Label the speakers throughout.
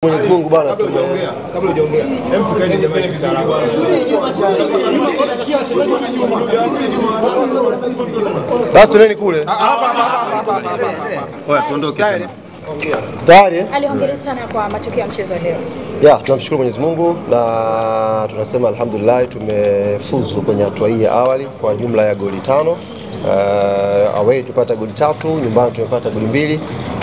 Speaker 1: Mwenyezi Mungu bwana,
Speaker 2: kabla hujaongea, hem tukaeni jamani kistaarabu.
Speaker 1: Basi tuneni kule.
Speaker 2: Oya tuondoke tena.
Speaker 1: Tayari?
Speaker 3: Alihongera sana kwa matokeo ya mchezo leo.
Speaker 1: Ya, tunamshukuru Mwenyezi Mungu na tunasema alhamdulillah tumefuzu kwenye hatua hii ya awali kwa jumla ya goli 5. Away tupata goli 3, nyumbani tumepata goli 2.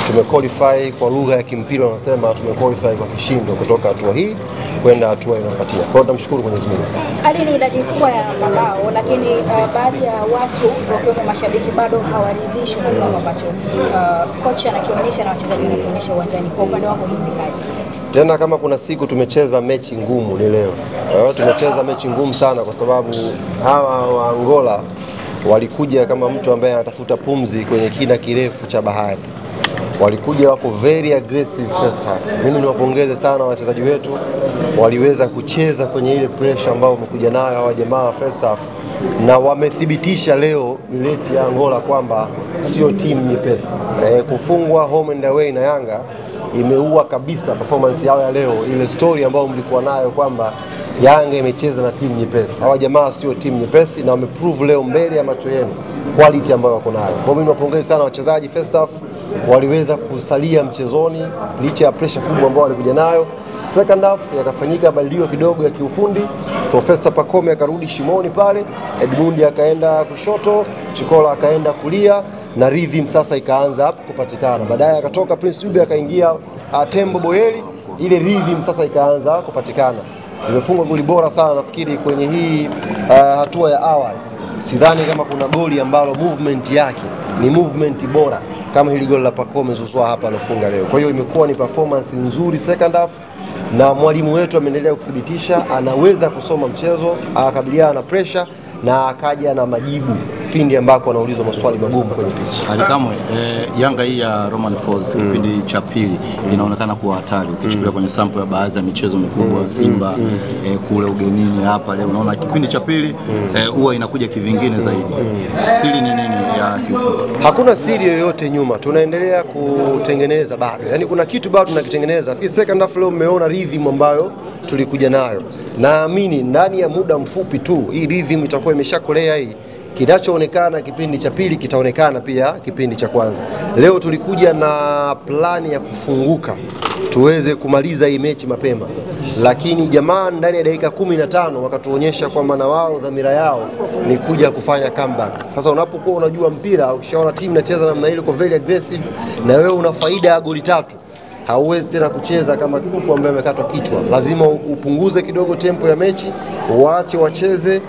Speaker 1: Tumequalify kwa lugha ya kimpira wanasema tumequalify kwa kishindo kutoka hatua hii kwenda hatua inayofuatia. Kwa hiyo tunamshukuru Mwenyezi Mungu.
Speaker 3: Hali ni idadi kubwa ya mabao, lakini baadhi ya watu wakiwemo mashabiki bado hawaridhishwi na kile ambacho kocha anakionyesha na wachezaji wanakionyesha uwanjani. Kwa upande wako ni kaje?
Speaker 1: Tena kama kuna siku tumecheza mechi ngumu ni leo. Tumecheza mechi ngumu sana kwa sababu hawa wa Angola walikuja kama mtu ambaye anatafuta pumzi kwenye kina kirefu cha bahari. Walikuja wako very aggressive first half. Mimi niwapongeze sana wachezaji wetu, waliweza kucheza kwenye ile pressure ambayo wamekuja nayo hawa jamaa first half, na wamethibitisha leo mileti ya Angola kwamba sio timu nyepesi. Kufungwa home and away na Yanga imeua kabisa performance yao ya leo, ile story ambayo mlikuwa nayo kwamba Yanga imecheza na timu nyepesi. Hawa jamaa sio timu nyepesi na wameprove leo mbele ya macho yenu quality ambayo wako nayo. Kwa mimi niwapongeze sana wachezaji first half, waliweza kusalia mchezoni licha ya pressure kubwa ambayo walikuja nayo. Second half yakafanyika mabadiliko kidogo ya kiufundi. Profesa Pacome akarudi shimoni pale, Edmund akaenda kushoto, Chikola akaenda kulia na rhythm sasa ikaanza kupatikana. Baadaye akatoka Prince Dube akaingia Tembo Boyeli, ile rhythm sasa ikaanza kupatikana. Imefunga goli bora sana nafikiri kwenye hii hatua ya awali. Sidhani kama kuna goli ambalo movement yake ni movement bora kama hili goli la Pacome Zouzoua hapa alofunga leo. Kwa hiyo imekuwa ni performance nzuri second half, na mwalimu wetu ameendelea kuthibitisha anaweza kusoma mchezo, akakabiliana na pressure na akaja na majibu pindi ambako anaulizwa maswali magumu kwenye pitch.
Speaker 2: Alikamwe, Yanga hii ya Romain Folz kipindi cha pili inaonekana kuwa hatari ukichukulia kwenye sample ya baadhi ya michezo mikubwa Simba kule ugenini. Hapa leo unaona kipindi cha pili huwa inakuja kivingine zaidi. Siri ni nini ya kifupi?
Speaker 1: Hakuna siri yoyote nyuma, tunaendelea kutengeneza bado. Yaani kuna kitu bado tunakitengeneza. Fi second half leo mmeona rhythm ambayo tulikuja nayo. Naamini ndani ya muda mfupi tu hii rhythm itakuwa imeshakolea hii. Kinachoonekana kipindi cha pili kitaonekana pia kipindi cha kwanza. Leo tulikuja na plani ya kufunguka tuweze kumaliza hii mechi mapema, lakini jamaa ndani ya dakika 15 wakatuonyesha kwamba na wao dhamira yao ni kuja kufanya comeback. Sasa unapokuwa unajua mpira, ukishaona timu inacheza namna ile kwa very aggressive na wewe una faida ya goli 3, hauwezi tena kucheza kama kuku ambaye amekatwa kichwa. Lazima upunguze kidogo tempo ya mechi, waache wacheze,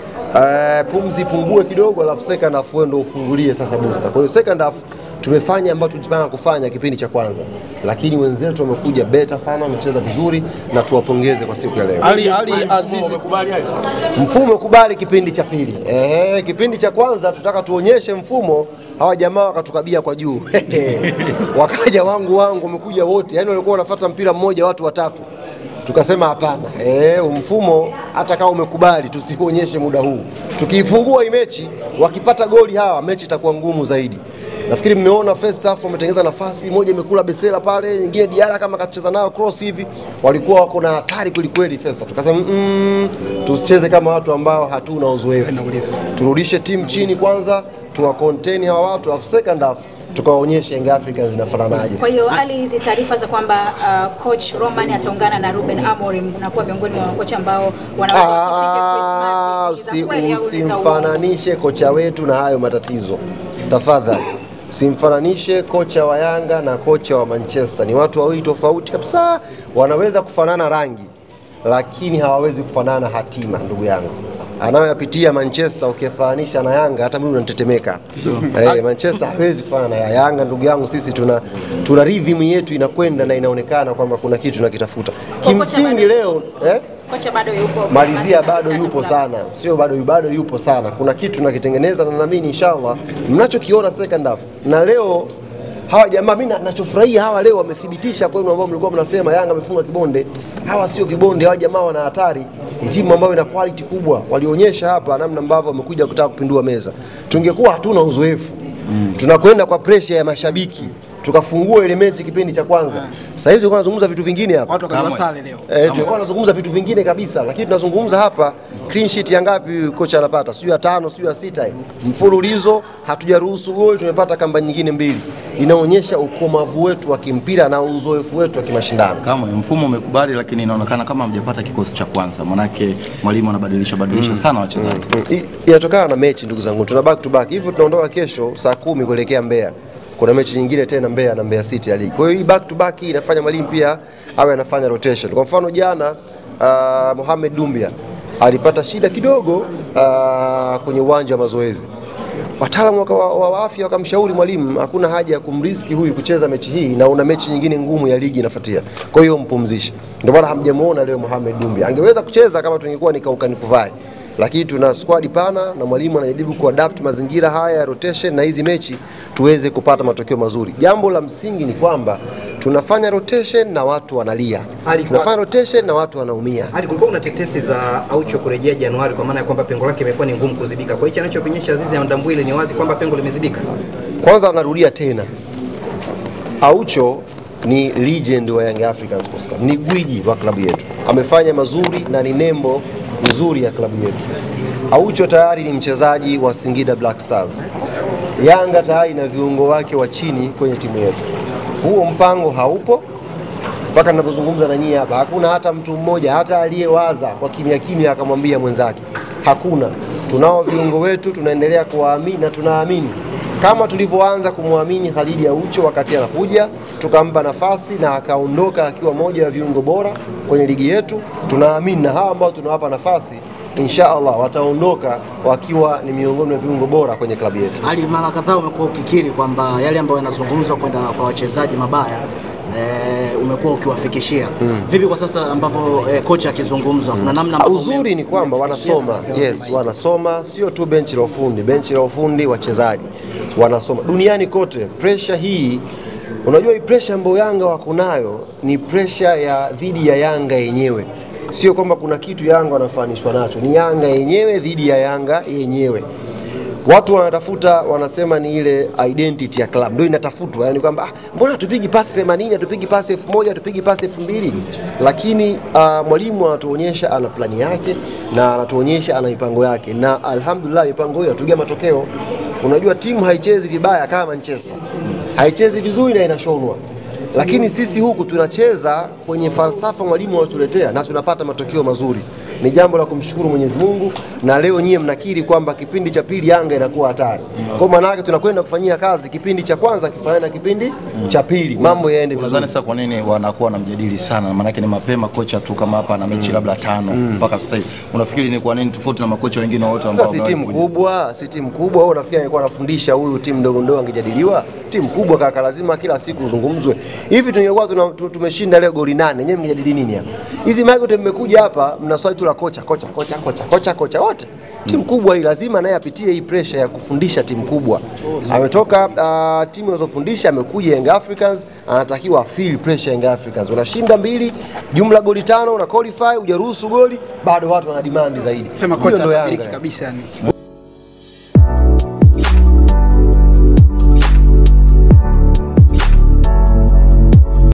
Speaker 1: pumzi ipungue kidogo, alafu second half ndio ufungulie sasa booster. Kwa hiyo second half tumefanya ambacho tulipanga kufanya kipindi cha kwanza, lakini wenzetu wamekuja beta sana, wamecheza vizuri na tuwapongeze kwa siku ya leo.
Speaker 4: Ali Azizi umekubali hayo?
Speaker 1: Mfumo ukubali kipindi cha pili. Kipindi cha kwanza tutaka tuonyeshe mfumo, hawa jamaa wakatukabia kwa juu. Wakaja wangu wamekuja wote. Yaani walikuwa wanafuata mpira mmoja watu watatu. Tukasema hapana. Mfumo hata kama umekubali tusionyeshe muda huu. Tukiifungua hii mechi, wakipata goli hawa mechi itakuwa ngumu zaidi. Nafikiri mmeona first half wametengeneza nafasi moja, imekula Besela pale, nyingine Diara kama kacheza nao cross hivi, walikuwa wako na hatari kweli first half. Tukasema tusicheze kama watu ambao hatuna uzoefu. Turudishe timu chini kwanza, tuwa contain hawa watu, afu second half tukawaonyesha Young Africans zinafananaje.
Speaker 3: Kwa hiyo hali hizi taarifa za kwamba coach Romain ataungana na Ruben Amorim unakuwa miongoni mwa kocha ambao wanaweza kufika Christmas.
Speaker 1: Usimfananishe kocha wetu na hayo matatizo. Tafadhali. Simfananishe kocha wa Yanga na kocha wa Manchester. Ni watu wawili tofauti kabisa. Wanaweza kufanana rangi, lakini hawawezi kufanana hatima, ndugu yangu. Anayoyapitia Manchester ukifananisha na Yanga hata mimi unatetemeka. Manchester hawezi kufanana na Yanga, ndugu yangu. Sisi tuna rhythm yetu inakwenda na inaonekana kwamba kuna kitu tunakitafuta. Kimsingi leo
Speaker 3: kocha bado yupo.
Speaker 1: Malizia bado yupo sana. Sio bado yupo sana. Kuna kitu tunakitengeneza na naamini inshallah mnachokiona second half. Na leo hawa jamaa mimi ninachofurahia hawa leo wamethibitisha kwenu ambao mlikuwa mnasema Yanga amefunga kibonde. Hawa sio vibonde, hawa jamaa wana hatari. Ni timu ambayo ina quality kubwa. Walionyesha hapa namna ambavyo wamekuja kutaka kupindua meza. Tungekuwa hatuna uzoefu. Tunakwenda kwa pressure ya mashabiki. tukafungua ile mechi kipindi cha kwanza. Sasa hizi tulikuwa tunazungumza vitu vingine hapa.
Speaker 5: Watu wakaanza sale leo.
Speaker 1: Tulikuwa tunazungumza vitu vingine kabisa, lakini tunazungumza hapa clean sheet ya ngapi kocha anapata? Sio ya 5, sio ya 6. Mfululizo hatujaruhusu goli, tumepata kamba nyingine 2. Inaonyesha ukomavu wetu wa kimpira na uzoefu wetu wa kimashindano.
Speaker 2: Kama mfumo umekubali, lakini inaonekana kama hamjapata kikosi cha kwanza. Manake mwalimu anabadilisha sana wachezaji.
Speaker 1: Inatokana na mechi ndugu zangu. Tuna back to back. Hivyo tunaondoka kesho saa 10 kuelekea Mbeya. Kuna mechi nyingine tena Mbeya na Mbeya City ya ligi. Kwa hiyo hii back to back inafanya mwalimu pia awe anafanya rotation. Kwa mfano jana Mohamed Dumbia alipata shida kidogo kwenye uwanja wa mazoezi. Wataalamu wa afya wakamshauri mwalimu hakuna haja ya kumriski huyu kucheza mechi hii na una mechi nyingine ngumu ya ligi inafuatia. Kwa hiyo mpumzishe. Ndio maana hamjamuona leo Mohamed Dumbia. Angeweza kucheza kama tungekuwa ni kauka nikuvai. Lakini tuna squad pana na mwalimu anajaribu kuadapt mazingira haya ya rotation na hizi mechi tuweze kupata matokeo mazuri. Jambo la msingi ni kwamba tunafanya rotation na watu wanalia. Tunafanya rotation na watu wanaumia.
Speaker 6: Hadi kulikuwa kuna tetesi za Aucho kurejea Januari kwa maana ya kwamba pengo lake imekuwa ni ngumu kuzibika. Kwa hiyo anachokionyesha Azizi Ndambwile ni wazi kwamba pengo limezibika.
Speaker 1: Kwanza anarudia tena. Aucho ni legend wa Young Africans Sports Club. Ni gwiji wa klabu yetu. Amefanya mazuri na ni nembo nzuri ya klabu yetu. Aucho tayari ni mchezaji wa Singida Black Stars. Yanga tayari na viungo wake wa chini kwenye timu yetu. Huo mpango haupo. Mpaka ninapozungumza na nyinyi hapa hakuna hata mtu mmoja hata aliyewaza kwa kimya kimya akamwambia mwenzake. Hakuna. Tunao viungo wetu, tunaendelea kuwaamini na tunaamini. Kama tulivyoanza kumwamini Khalid Aucho wakati anakuja, tukampa nafasi na akaondoka akiwa moja ya viungo bora kwenye ligi yetu, tunaamini na hawa ambao tunawapa nafasi insha Allah wataondoka wakiwa ni miongoni mwa viungo bora kwenye klabu yetu.
Speaker 5: Ali, mara kadhaa umekuwa ukikiri kwamba yale ambayo yanazungumzwa kwenda kwa wachezaji mabaya umekuwa ukiwafikishia. Vipi kwa sasa ambapo kocha akizungumza kuna namna
Speaker 1: uzuri ni kwamba wanasoma, yes, wanasoma sio tu benchi la ufundi wachezaji wanasoma duniani kote. Pressure hii, unajua hii pressure ambayo Yanga wako nayo ni pressure ya dhidi ya Yanga yenyewe. Sio kwamba kuna kitu Yanga wanafanishwa nacho, ni Yanga yenyewe dhidi ya Yanga yenyewe. Watu wanatafuta, wanasema ni ile identity ya club ndio inatafutwa, yani kwamba mbona hatupigi pasi 80, hatupigi pasi 1000, hatupigi pasi 2000. Lakini mwalimu anatuonyesha ana plani yake na anatuonyesha ana mipango yake, na alhamdulillah mipango hiyo inatugia matokeo. Unajua timu haichezi vibaya kama Manchester, haichezi vizuri na inashonwa, lakini sisi huku tunacheza kwenye falsafa mwalimu anatuletea na tunapata matokeo mazuri. Ni jambo la kumshukuru Mwenyezi Mungu, na leo nyie mnakiri kwamba kipindi cha pili Yanga inakuwa hatari. Kwa maana yake tunakwenda kufanyia kazi kipindi cha kwanza kifanya na kipindi cha pili mambo yaende vizuri.
Speaker 2: Nadhani sasa kwa nini wanakuwa na mjadili sana? Maana yake ni mapema kocha tu kama hapa na mechi labda 5 mpaka sasa hivi. Unafikiri ni kwa nini tofauti na makocha wengine wote ambao
Speaker 1: si timu kubwa, si timu kubwa. Wewe unafikiri alikuwa anafundisha huyu timu ndogo ndogo angejadiliwa? Timu kubwa kaka, lazima kila siku uzungumzwe. Hivi tungekuwa tumeshinda leo goli 8, nyewe mnajadili nini hapa? Hizi magote mmekuja hapa mnaswali tu la kocha wote. Timu kubwa hii lazima naye apitie hii pressure ya kufundisha timu kubwa. Ametoka timu inazofundisha, amekuja Young Africans, anatakiwa feel pressure Young Africans. Unashinda 2, jumla goli 5, una qualify, hujaruhusu goli, bado watu wana demand zaidi.
Speaker 5: Sema kocha atabiriki kabisa yani.